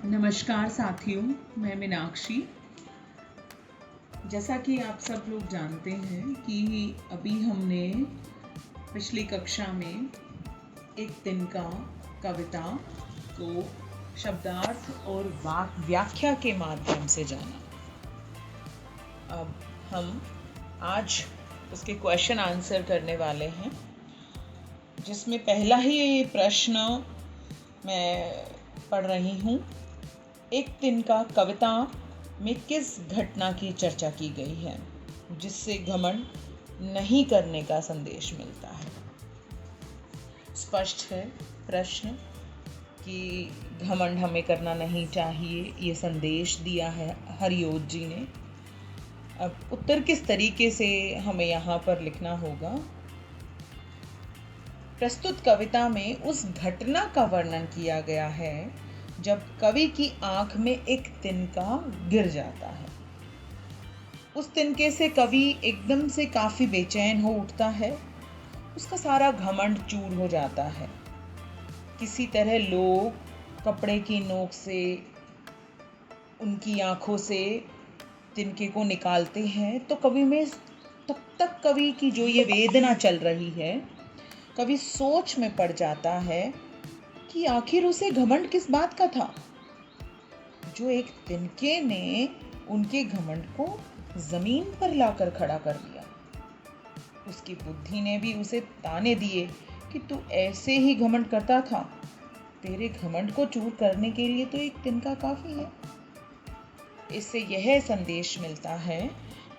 नमस्कार साथियों, मैं मीनाक्षी। जैसा कि आप सब लोग जानते हैं कि अभी हमने पिछली कक्षा में एक तिनका कविता को शब्दार्थ और व्याख्या के माध्यम से जाना। अब हम आज उसके क्वेश्चन आंसर करने वाले हैं, जिसमें पहला ही प्रश्न मैं पढ़ रही हूँ। एक तिनका कविता में किस घटना की चर्चा की गई है जिससे घमंड नहीं करने का संदेश मिलता है? स्पष्ट है प्रश्न कि घमंड हमें करना नहीं चाहिए, ये संदेश दिया है हरिओत जी ने। अब उत्तर किस तरीके से हमें यहाँ पर लिखना होगा? प्रस्तुत कविता में उस घटना का वर्णन किया गया है जब कवि की आंख में एक तिनका गिर जाता है। उस तिनके से कवि एकदम से काफी बेचैन हो उठता है। उसका सारा घमंड चूर हो जाता है। किसी तरह लोग कपड़े की नोक से उनकी आंखों से तिनके को निकालते हैं, तो कवि में तब तक कवि की जो ये वेदना चल रही है, कवि सोच में पड़ जाता है कि आखिर उसे घमंड किस बात का था, जो एक तिनके ने उनके घमंड को जमीन पर लाकर खड़ा कर दिया। उसकी बुद्धि ने भी उसे ताने दिए कि तू ऐसे ही घमंड करता था, तेरे घमंड को चूर करने के लिए तो एक तिनका काफी है। इससे यह संदेश मिलता है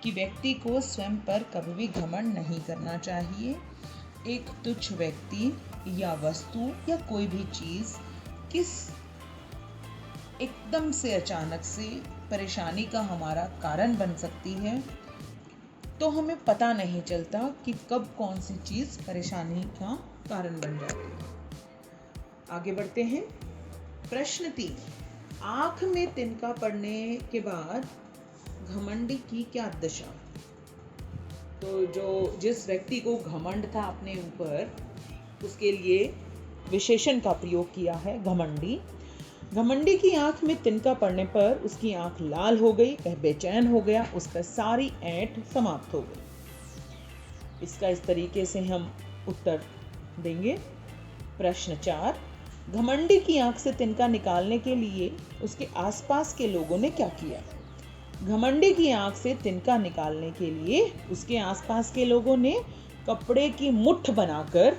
कि व्यक्ति को स्वयं पर कभी भी घमंड नहीं करना चाहिए। एक तुच्छ व्यक्ति या वस्तु या कोई भी चीज किस एकदम से अचानक से परेशानी का हमारा कारण बन सकती है, तो हमें पता नहीं चलता कि कब कौन सी चीज परेशानी का कारण बन जाती है। आगे बढ़ते हैं। प्रश्न 3, आंख में तिनका पड़ने के बाद घमंडी की क्या दशा? तो जिस व्यक्ति को घमंड था अपने ऊपर, उसके लिए विशेषण का प्रयोग किया है घमंडी। घमंडी की आंख में तिनका पड़ने पर उसकी आंख लाल हो गई, वह बेचैन हो गया, उसका सारी ऐंठ समाप्त हो गई। इसका इस तरीके से हम उत्तर देंगे। प्रश्न 4, घमंडी की आंख से तिनका निकालने के लिए उसके आसपास के लोगों ने क्या किया? घमंडी की आंख से तिनका निकालने के लिए उसके आसपास के लोगों ने कपड़े की मुट्ठ बनाकर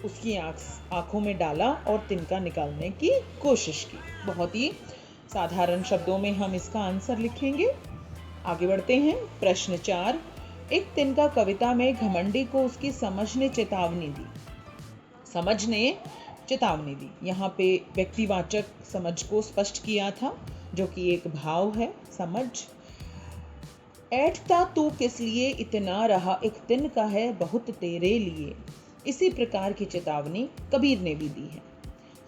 उसकी आंखों में डाला और तिनका निकालने की कोशिश की। बहुत ही साधारण शब्दों में हम इसका आंसर लिखेंगे। आगे बढ़ते हैं। प्रश्न 4, एक तिनका कविता में घमंडी को उसकी समझ ने चेतावनी दी। यहाँ पे व्यक्तिवाचक समझ को स्पष्ट किया था, जो कि एक भाव है, समझ। ऐठता तू किस लिए इतना रहा, एक तिनका है बहुत तेरे लिए। इसी प्रकार की चेतावनी कबीर ने भी दी है।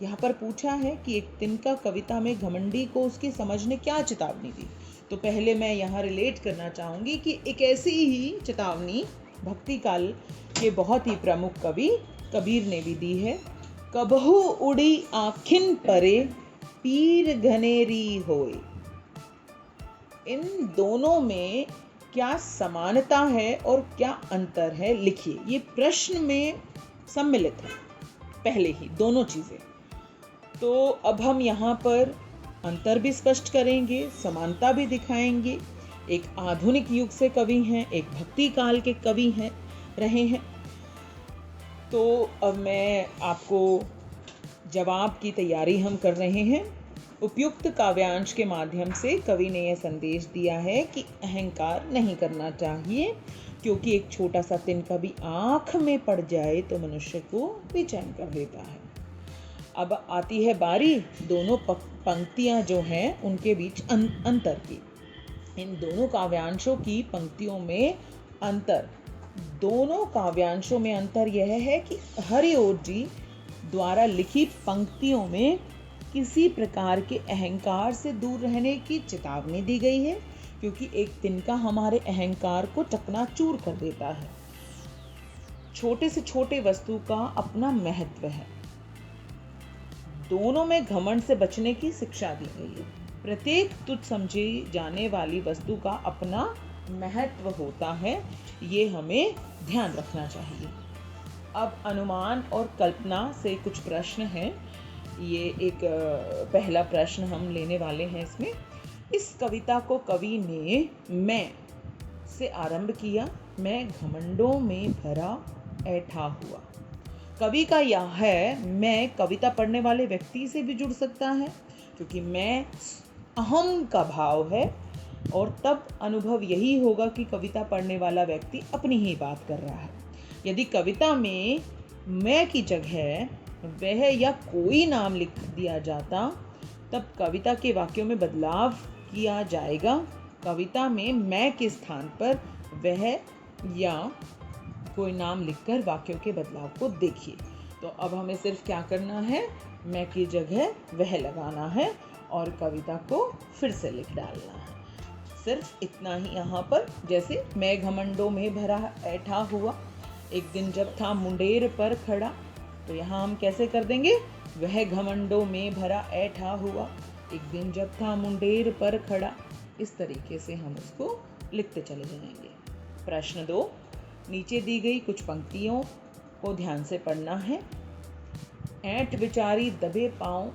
यहाँ पर पूछा है कि एक तिनका कविता में घमंडी को उसकी समझ ने क्या चेतावनी दी। तो पहले मैं यहाँ रिलेट करना चाहूंगी कि एक ऐसी ही चेतावनी भक्ति काल के बहुत ही प्रमुख कवि कबीर ने भी दी है। कबहू उड़ी आँखिन परे, पीर घनेरी होए। इन दोनों में क्या समानता है और क्या अंतर है, लिखिए। ये प्रश्न में सम्मिलित है पहले ही दोनों चीजें। तो अब हम यहाँ पर अंतर भी स्पष्ट करेंगे, समानता भी दिखाएंगे। एक आधुनिक युग से कवि हैं, एक भक्ति काल के कवि हैं रहे हैं। तो अब मैं आपको जवाब की तैयारी हम कर रहे हैं। उपयुक्त काव्यांश के माध्यम से कवि ने यह संदेश दिया है कि अहंकार नहीं करना चाहिए, क्योंकि एक छोटा सा तिनका भी आंख में पड़ जाए तो मनुष्य को बेचैन कर देता है। अब आती है बारी दोनों पंक्तियां जो हैं उनके बीच अंतर की। इन दोनों काव्यांशों की पंक्तियों में अंतर, दोनों काव्यांशों में अंतर यह है कि हरिओत जी द्वारा लिखी पंक्तियों में किसी प्रकार के अहंकार से दूर रहने की चेतावनी दी गई है, क्योंकि एक तिनका हमारे अहंकार को चकनाचूर कर देता है। छोटे से छोटे वस्तु का अपना महत्व है। दोनों में घमंड से बचने की शिक्षा दी गई है। प्रत्येक तुच्छ समझी जाने वाली वस्तु का अपना महत्व होता है, ये हमें ध्यान रखना चाहिए। अब अनुमान और कल्पना से कुछ प्रश्न हैं। ये एक पहला प्रश्न हम लेने वाले हैं इसमें। इस कविता को कवि ने मैं से आरंभ किया। मैं घमंडों में भरा ऐठा हुआ। कवि का यह है मैं कविता पढ़ने वाले व्यक्ति से भी जुड़ सकता है, क्योंकि मैं अहम का भाव है, और तब अनुभव यही होगा कि कविता पढ़ने वाला व्यक्ति अपनी ही बात कर रहा है। यदि कविता में मैं की जगह वह या कोई नाम लिख दिया जाता, तब कविता के वाक्यों में बदलाव किया जाएगा। कविता में मैं के स्थान पर वह या कोई नाम लिखकर वाक्यों के बदलाव को देखिए। तो अब हमें सिर्फ क्या करना है, मैं की जगह वह लगाना है और कविता को फिर से लिख डालना है। सिर्फ इतना ही यहाँ पर। जैसे मैं घमंडों में भरा ऐठा हुआ, एक दिन जब था मुंडेर पर खड़ा, तो यहाँ हम कैसे कर देंगे, वह घमंडों में भरा ऐठा हुआ, एक दिन जब था मुंडेर पर खड़ा। इस तरीके से हम उसको लिखते चले जाएंगे। प्रश्न 2, नीचे दी गई कुछ पंक्तियों को ध्यान से पढ़ना है। ऐंठ बिचारी दबे पाँव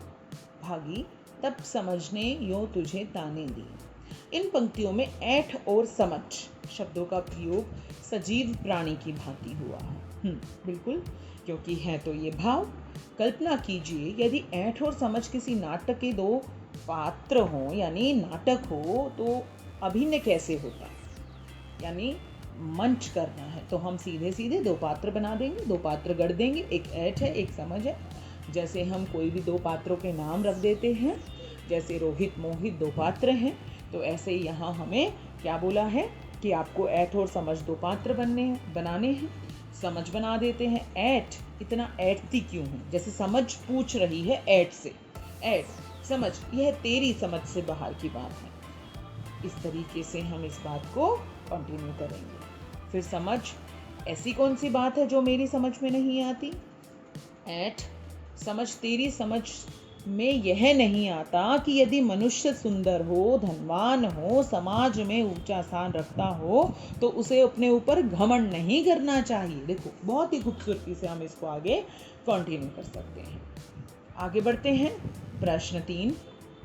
भागी, तब समझने यो तुझे ताने दी। इन पंक्तियों में ऐंठ और समझ शब्दों का प्रयोग सजीव प्राणी की भांति हुआ है। बिल्कुल, क्योंकि है तो ये भाव। कल्पना कीजिए यदि ऐंठ और समझ किसी नाटक के दो पात्र हों, यानी नाटक हो, तो अभिनय कैसे होता, यानी मंच करना है, तो हम सीधे सीधे दो पात्र बना देंगे, दो पात्र गढ़ देंगे, एक ऐंठ है एक समझ है। जैसे हम कोई भी दो पात्रों के नाम रख देते हैं, जैसे रोहित मोहित दो पात्र हैं, तो ऐसे ही यहाँ हमें क्या बोला है कि आपको ऐंठ और समझ दो पात्र बनाने हैं। समझ बना देते हैं ऐंठ, इतना ऐंठती क्यों है, जैसे समझ पूछ रही है ऐंठ से, ऐंठ समझ, यह तेरी समझ से बाहर की बात है। इस तरीके से हम इस बात को कंटिन्यू करेंगे। फिर समझ, ऐसी कौन सी बात है जो मेरी समझ में नहीं आती। ऐंठ समझ, तेरी समझ में यह नहीं आता कि यदि मनुष्य सुंदर हो, धनवान हो, समाज में ऊंचा स्थान रखता हो, तो उसे अपने ऊपर घमंड नहीं करना चाहिए। देखो बहुत ही खूबसूरती से हम इसको आगे कंटिन्यू कर सकते हैं। आगे बढ़ते हैं। प्रश्न 3,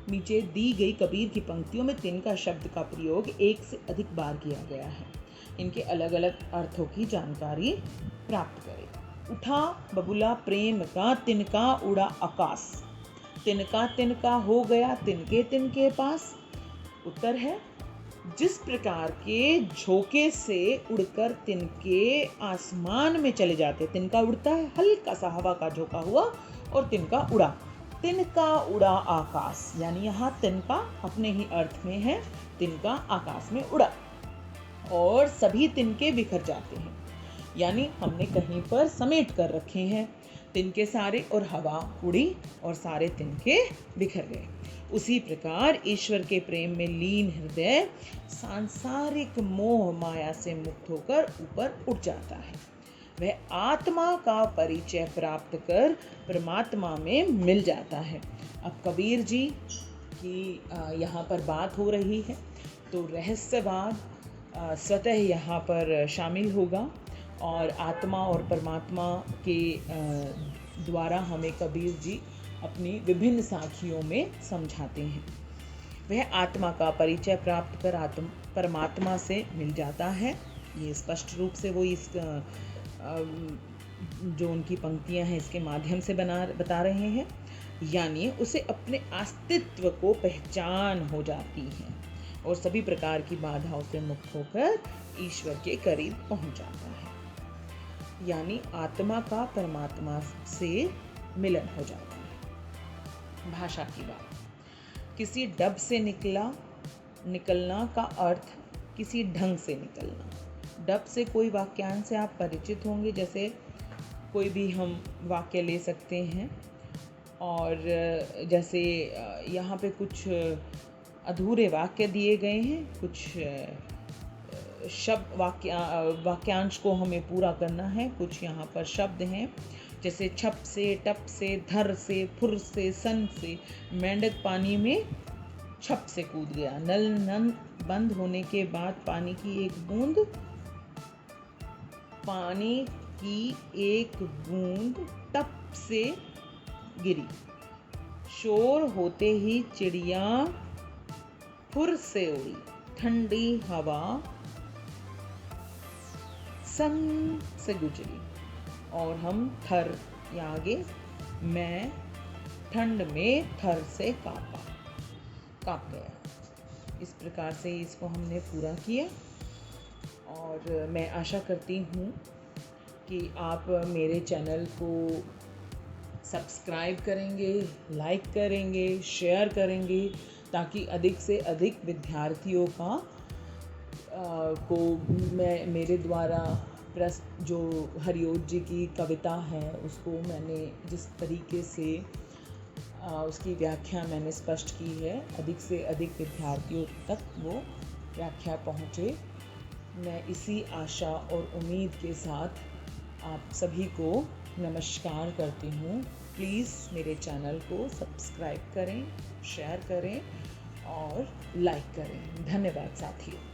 नीचे दी गई कबीर की पंक्तियों में तिनका शब्द का प्रयोग एक से अधिक बार किया गया है। इनके अलग अलग अर्थों की जानकारी प्राप्त करें। उठा बबुला प्रेम का, तिनका उड़ा आकाश। तिनका तिनका हो गया तिनके तिनके पास। उत्तर है, जिस प्रकार के झोंके से उड़कर तिनके आसमान में चले जाते, तिनका उड़ता है, हल्का सा हवा का झोंका हुआ और तिनका उड़ा, तिनका उड़ा आकाश, यानी यहाँ तिनका अपने ही अर्थ में है, तिनका आकाश में उड़ा और सभी तिनके बिखर जाते हैं, यानी हमने कहीं पर समेट कर रखे हैं तिनके सारे, और हवा उड़ी और सारे तिनके बिखर गए। उसी प्रकार ईश्वर के प्रेम में लीन हृदय सांसारिक मोह माया से मुक्त होकर ऊपर उठ जाता है। वह आत्मा का परिचय प्राप्त कर परमात्मा में मिल जाता है। अब कबीर जी की यहाँ पर बात हो रही है, तो रहस्यवाद स्वतः यहाँ पर शामिल होगा और आत्मा और परमात्मा के द्वारा हमें कबीर जी अपनी विभिन्न साखियों में समझाते हैं। वह आत्मा का परिचय प्राप्त कर परमात्मा से मिल जाता है। ये स्पष्ट रूप से वो इस जो उनकी पंक्तियां हैं इसके माध्यम से बता रहे हैं, यानी उसे अपने अस्तित्व को पहचान हो जाती है और सभी प्रकार की बाधाओं से मुक्त होकर ईश्वर के करीब पहुंच जाता है, यानी आत्मा का परमात्मा से मिलन हो जाता है। भाषा की बात, किसी डब से निकलना का अर्थ किसी ढंग से निकलना। डब से कोई वाक्यांश से आप परिचित होंगे, जैसे कोई भी हम वाक्य ले सकते हैं और जैसे यहाँ पे कुछ अधूरे वाक्य दिए गए हैं, कुछ शब्द वाक्यांश को हमें पूरा करना है, कुछ यहाँ पर शब्द हैं जैसे छप से, टप से, धर से, फुर से, सन से। मेंढक पानी में छप से कूद गया। नल बंद होने के बाद पानी की एक बूंद टप से गिरी। शोर होते ही चिड़िया फुर से उड़ी। ठंडी हवा सन से गुजरी और हम थर या आगे मैं ठंड में थर से कांप गया। इस प्रकार से इसको हमने पूरा किया और मैं आशा करती हूँ कि आप मेरे चैनल को सब्सक्राइब करेंगे, लाइक करेंगे, शेयर करेंगे, ताकि अधिक से अधिक विद्यार्थियों को मेरे द्वारा जो हरिओट जी की कविता है उसको मैंने जिस तरीके से उसकी व्याख्या मैंने स्पष्ट की है, अधिक से अधिक विद्यार्थियों तक वो व्याख्या पहुँचे। मैं इसी आशा और उम्मीद के साथ आप सभी को नमस्कार करती हूँ। प्लीज़ मेरे चैनल को सब्सक्राइब करें, शेयर करें और लाइक करें। धन्यवाद साथियों।